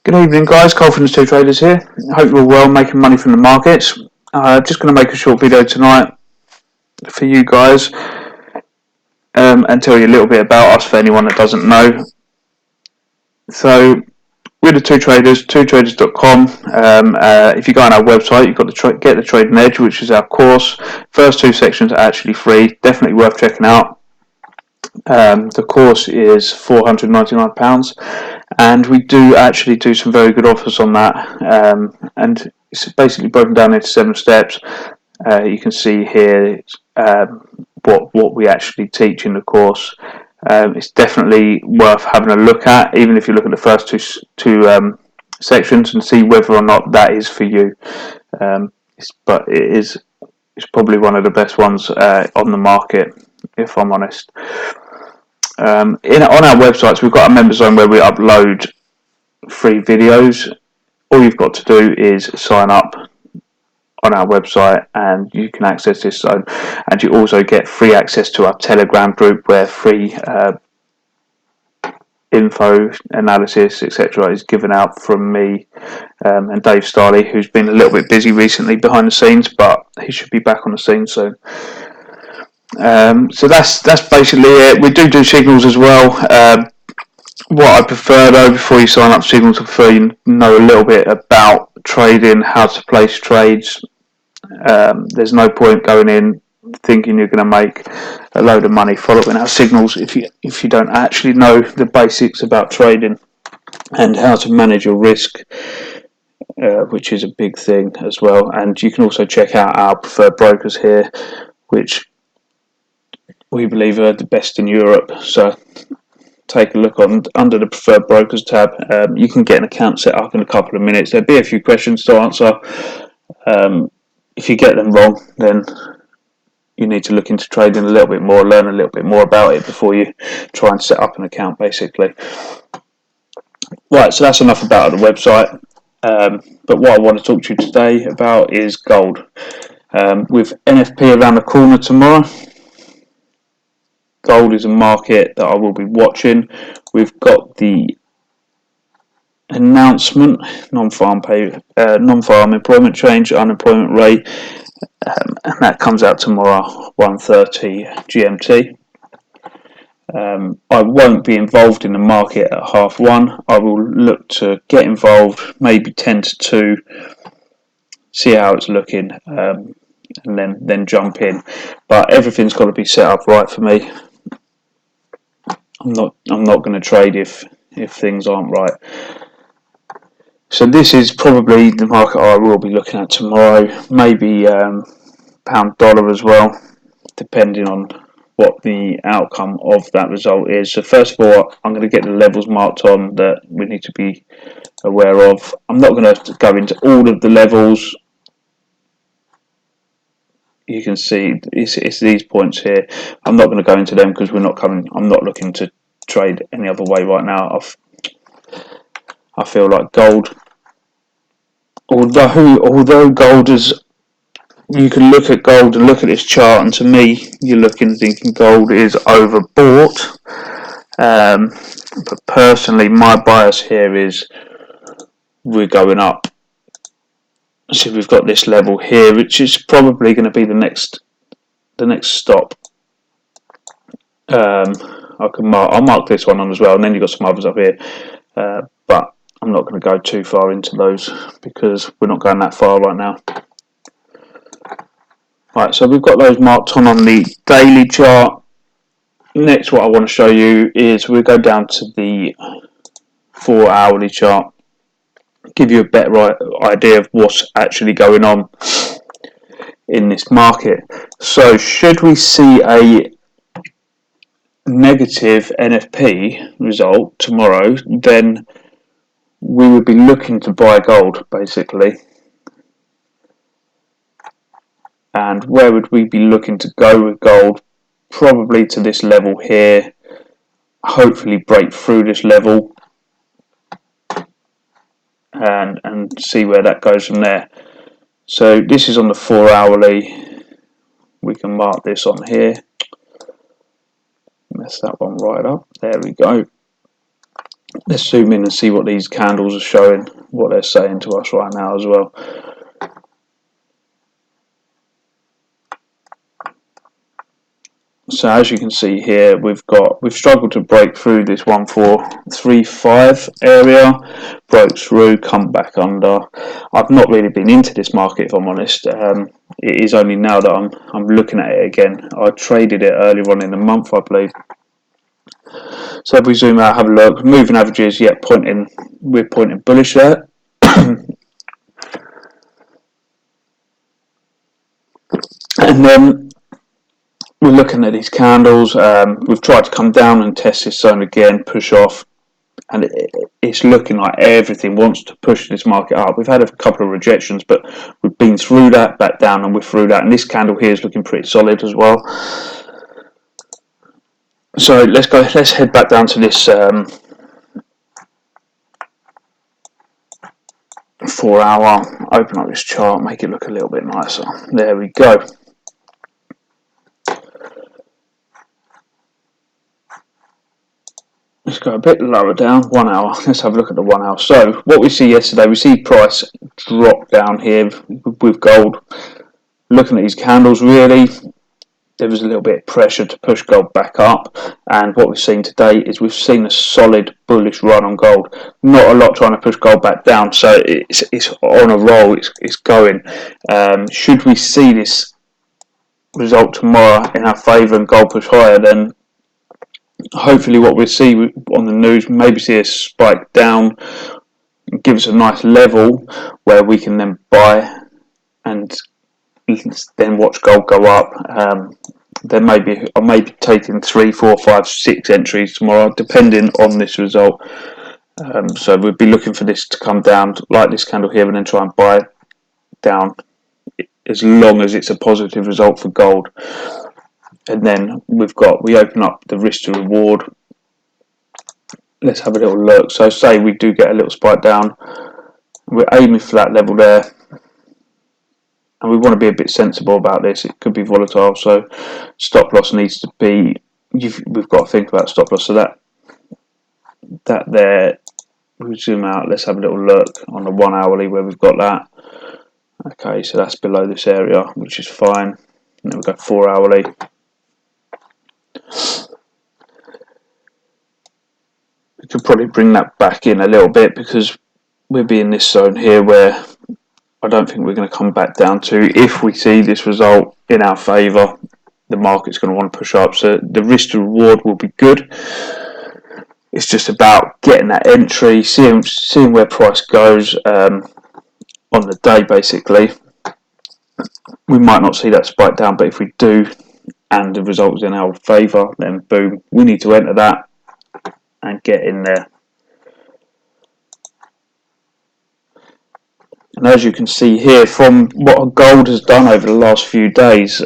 Good evening guys, Cole from the Two Traders here. Hope you're all well, making money from the markets. Just going to make a short video tonight for you guys and tell you a little bit about us for anyone that doesn't know. So we're the Two Traders, twotraders.com. If you go on our website, you've got the Get the Trading Edge, which is our course. First two sections are actually free, definitely worth checking out. The course is £499, and we do actually do some very good offers on that, and it's basically broken down into 7 steps. You can see here what we actually teach in the course. It's definitely worth having a look at, even if you look at the first two sections and see whether or not that is for you. But it's probably one of the best ones on the market, if I'm honest. On our websites, we've got a member zone where we upload free videos. All you've got to do is sign up on our website and you can access this zone, and you also get free access to our Telegram group where free info, analysis, etc. is given out from me and Dave Starley, who's been a little bit busy recently behind the scenes, but he should be back on the scene soon. So that's basically it. We do signals as well. What I prefer though, before you sign up to signals, I prefer you know a little bit about trading, how to place trades. There's no point going in thinking you're going to make a load of money following our signals if you don't actually know the basics about trading and how to manage your risk, which is a big thing as well. And you can also check out our preferred brokers here, which we believe are the best in Europe. So take a look under the preferred brokers tab. You can get an account set up in a couple of minutes. There'll be a few questions to answer. If you get them wrong, then you need to look into trading a little bit more, learn a little bit more about it before you try and set up an account, basically. Right, so that's enough about the website. But what I want to talk to you today about is gold. With NFP around the corner tomorrow, gold is a market that I will be watching. We've got the announcement, non-farm employment change, unemployment rate, and that comes out tomorrow, 1:30 GMT. I won't be involved in the market at 1:30. I will look to get involved, maybe 10 to 2, see how it's looking, and then jump in. But everything's got to be set up right for me. I'm not going to trade if things aren't right. So this is probably the market I will be looking at tomorrow. Maybe pound dollar as well, depending on what the outcome of that result is. So first of all, I'm going to get the levels marked on that we need to be aware of. I'm not going to go into all of the levels. You can see it's these points here. I'm not going to go into them because I'm not looking to trade any other way right now. I feel like gold, although gold is, you can look at gold and look at this chart, and to me you're thinking gold is overbought, but personally my bias here is we're going up. So we've got this level here, which is probably going to be the next stop. I'll mark this one on as well, and then you've got some others up here, but I'm not going to go too far into those because we're not going that far right now. Right, so we've got those marked on the daily chart. Next, what I want to show you is we'll go down to the 4-hourly chart, give you a better idea of what's actually going on in this market. So should we see a negative NFP result tomorrow, then we would be looking to buy gold, basically. And where would we be looking to go with gold? Probably to this level here, hopefully break through this level and see where that goes from there. So this is on the 4-hourly. We can mark this on here. Mess that one right up. There we go. Let's zoom in and see what these candles are showing, what they're saying to us right now as well. So as you can see here, we've struggled to break through this 1435 area, broke through, come back under. I've not really been into this market, if I'm honest. It is only now that I'm looking at it again. I traded it earlier on in the month, I believe. So if we zoom out, have a look, moving averages, yeah, we're pointing bullish there. And then we're looking at these candles. We've tried to come down and test this zone again, push off, and it's looking like everything wants to push this market up. We've had a couple of rejections, but we've been through that, back down, and we're through that. And this candle here is looking pretty solid as well. So let's head back down to this 4 hour. Open up this chart, make it look a little bit nicer. There we go. Let's go a bit lower down, 1 hour. Let's have a look at the 1 hour. So what we see yesterday, we see price drop down here with gold. Looking at these candles, really, there was a little bit of pressure to push gold back up. And what we've seen today is we've seen a solid bullish run on gold. Not a lot trying to push gold back down. So it's on a roll, it's going. Should we see this result tomorrow in our favour and gold push higher, then hopefully what we'll see on the news, maybe see a spike down, give us a nice level where we can then buy and then watch gold go up. There may be, I may be taking 3, 4, 5, 6 entries tomorrow, depending on this result. So we'd be looking for this to come down like this candle here, and then try and buy down as long as it's a positive result for gold. And then we open up the risk to reward. Let's have a little look. So say we do get a little spike down, we're aiming for that level there, and we want to be a bit sensible about this. It could be volatile, so stop loss needs to be, we've got to think about stop loss. So that there, we zoom out, let's have a little look on the 1 hourly where we've got that. Okay, so that's below this area, which is fine. And then we've got 4 hourly. We could probably bring that back in a little bit because we'll be in this zone here where I don't think we're going to come back down to. If we see this result in our favour, the market's going to want to push up. So the risk to reward will be good. It's just about getting that entry, seeing where price goes on the day, basically. We might not see that spike down, but if we do and the result is in our favour, then boom, we need to enter that and get in there. And as you can see here, from what gold has done over the last few days,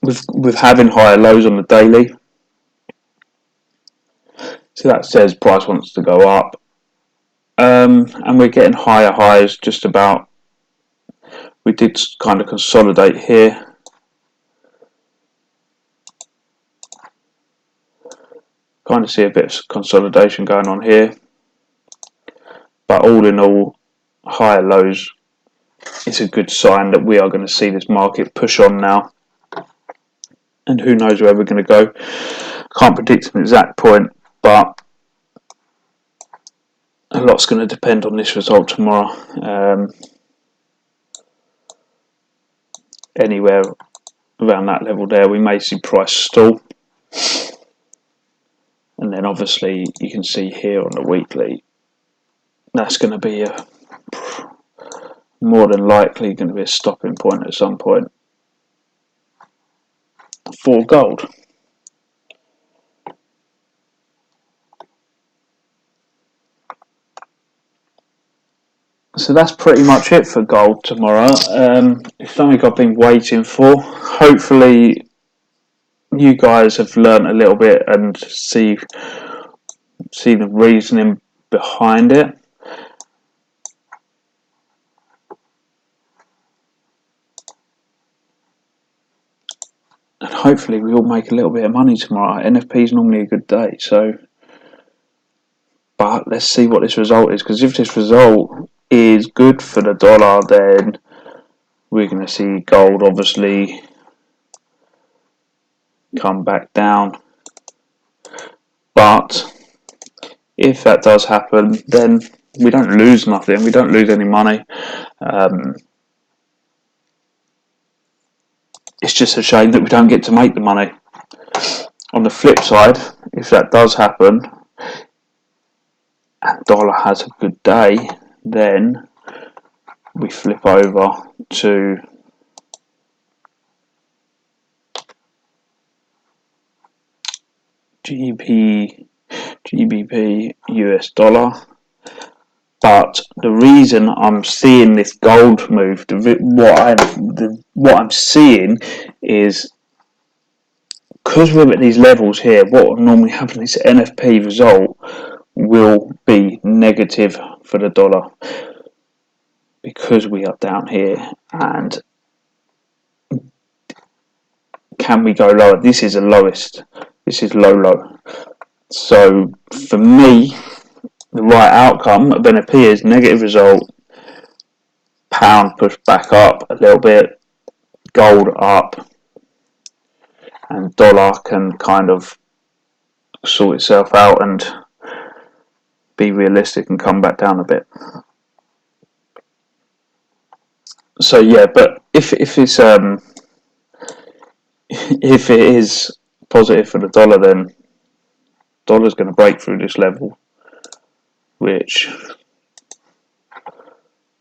with having higher lows on the daily, so that says price wants to go up, and we're getting higher highs just about. We did kind of consolidate here. Kind of see a bit of consolidation going on here, but all in all, higher lows, it's a good sign that we are going to see this market push on now, and who knows where we're going to go. Can't predict an exact point, but a lot's going to depend on this result tomorrow. Anywhere around that level there, we may see price stall, and then obviously you can see here on the weekly, that's going to be more than likely going to be a stopping point at some point for gold. So that's pretty much it for gold tomorrow. It's something I've been waiting for. Hopefully you guys have learned a little bit and see the reasoning behind it. And hopefully we all make a little bit of money tomorrow. NFP is normally a good day, so But let's see what this result is, because if this result is good for the dollar, then we're going to see gold obviously come back down. But if that does happen, then we don't lose nothing, we don't lose any money. It's just a shame that we don't get to make the money. On the flip side, if that does happen and dollar has a good day, then we flip over to GBP US dollar. But the reason I'm seeing this gold move, what I'm seeing is, because we're at these levels here, what will normally happen is NFP result will be negative for the dollar, because we are down here. And can we go lower? This is the lowest. This is low. So for me, the right outcome of NFP is negative result, pound pushed back up a little bit, gold up, and dollar can kind of sort itself out and be realistic and come back down a bit. So yeah, but if it is positive for the dollar, then dollar's going to break through this level, which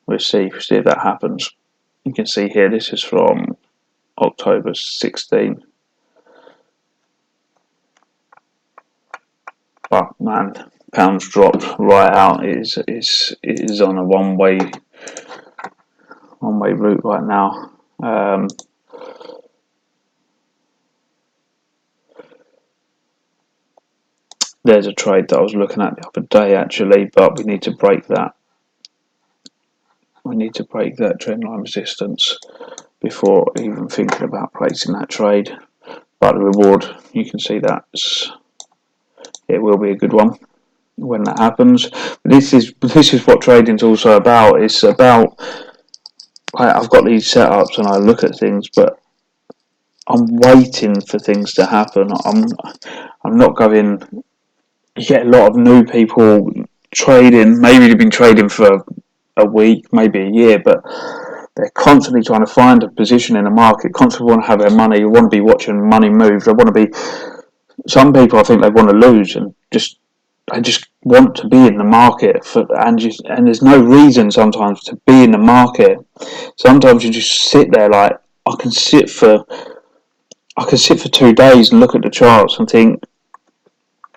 we'll see if that happens. You can see here, this is from October 16. But man, pounds dropped right out. It is on a one way route right now. There's a trade that I was looking at the other day actually, but we need to break that. We need to break that trend line resistance before even thinking about placing that trade. But the reward, you can see it will be a good one when that happens. This is what trading's also about. It's about, I've got these setups and I look at things, but I'm waiting for things to happen. I'm not going. You get a lot of new people trading. Maybe they've been trading for a week, maybe a year, but they're constantly trying to find a position in the market. Constantly want to have their money. Want to be watching money move. They want to be. Some people, I think, they want to lose and just want to be in the market and there's no reason sometimes to be in the market. Sometimes you just sit there. Like I can sit for 2 days and look at the charts and think,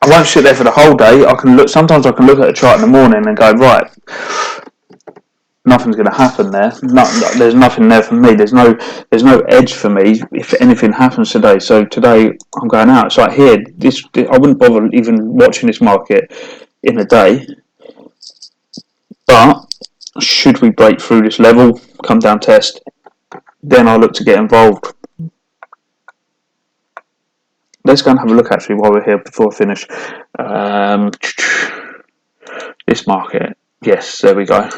I won't sit there for the whole day. Sometimes I can look at a chart in the morning and go, right, nothing's going to happen there. There's nothing there for me. There's no edge for me if anything happens today. So today I'm going out. It's like here, I wouldn't bother even watching this market in a day. But should we break through this level, come down test, then I'll look to get involved. Let's go and have a look actually while we're here before I finish. This market, yes, there we go.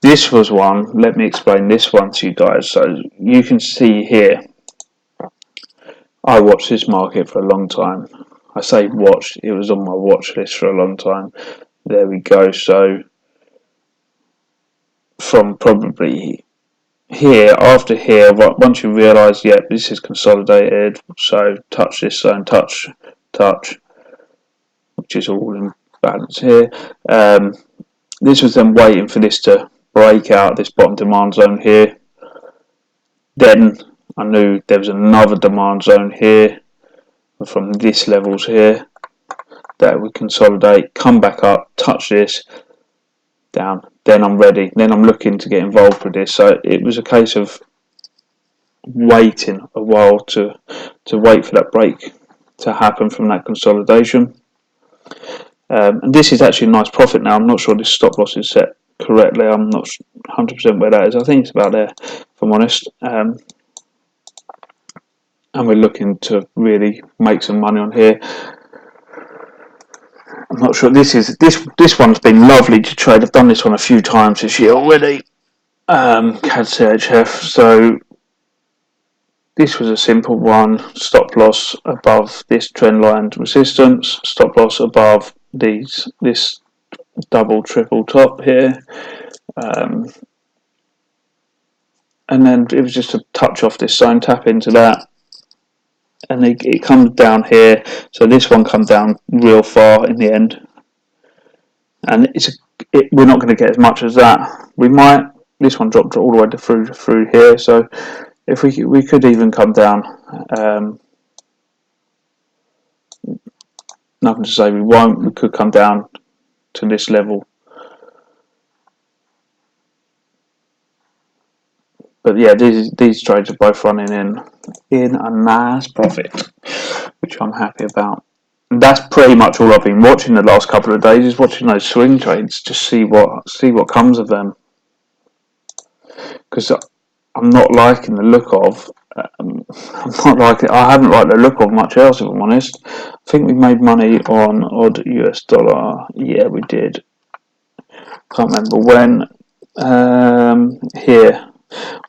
This was one, let me explain this one to you guys. So you can see here, I watched this market for a long time. I say watched, it was on my watch list for a long time. There we go. So from probably here, after here, once you realise, yeah, this is consolidated, so touch this zone, touch, which is all in balance here. This was then waiting for this to break out this bottom demand zone here. Then I knew there was another demand zone here from this levels here that would consolidate, come back up, touch this, down. Then I'm ready. Then I'm looking to get involved with this. So it was a case of waiting a while to wait for that break to happen from that consolidation. And this is actually a nice profit now. I'm not sure this stop loss is set correctly. I'm not 100% where that is. I think it's about there, if I'm honest. and we're looking to really make some money on here. I'm not sure this one's been lovely to trade. I've done this one a few times this year already. cadchf. So this was a simple one. Stop loss above this trend line resistance. Stop loss above this double triple top here. And then it was just a touch off this zone, tap into that, and it comes down here. So this one comes down real far in the end, and we're not going to get as much as that. We might. This one dropped all the way through here. So if we could even come down. Nothing to say we won't. We could come down to this level. But yeah, these trades are both running in a nice profit, which I'm happy about. And that's pretty much all I've been watching the last couple of days, is watching those swing trades, just see what comes of them. Because I'm not liking the look of. I haven't liked the look of much else, if I'm honest. I think we made money on odd US dollar. Yeah, we did. Can't remember when. Here.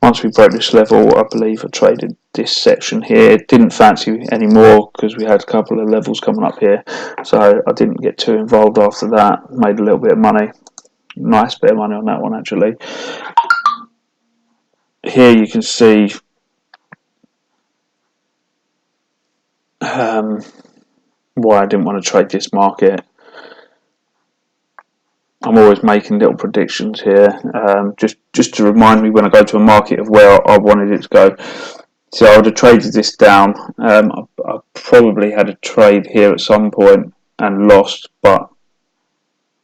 Once we broke this level, I believe I traded this section here. Didn't fancy anymore because we had a couple of levels coming up here, so I didn't get too involved after that. Made a little bit of money, nice bit of money on that one actually. Here you can see why I didn't want to trade this market. I'm always making little predictions here, just to remind me when I go to a market of where I wanted it to go. So I would have traded this down. I probably had a trade here at some point and lost, but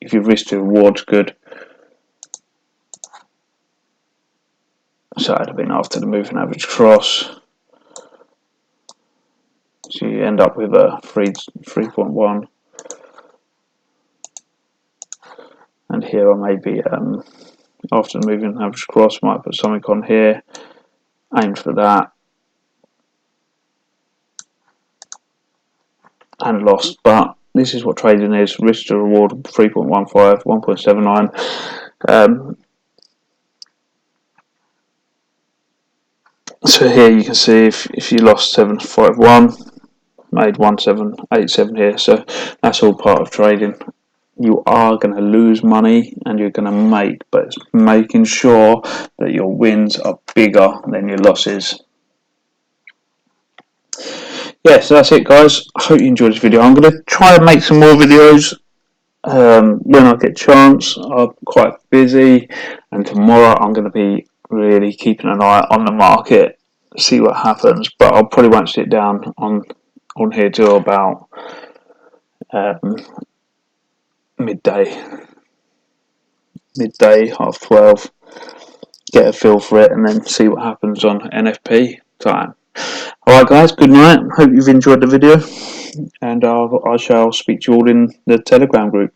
if your risk to reward's good, so it'd have been after the moving average cross. So you end up with a 3.1. And here I may be, after the moving average cross, might put something on here, aim for that, and lost. But this is what trading is: risk to reward 3.15, 1.79. So here you can see if you lost 751, made 1787 here. So that's all part of trading. You are going to lose money and you're going to make, but it's making sure that your wins are bigger than your losses. Yeah, so that's it, guys. I hope you enjoyed this video. I'm going to try and make some more videos when I get a chance. I'm quite busy, and tomorrow I'm going to be really keeping an eye on the market, see what happens. But I probably won't sit down on here till about midday, 12:30, get a feel for it, and then see what happens on NFP time. Alright guys, good night. Hope you've enjoyed the video, and I shall speak to you all in the Telegram group.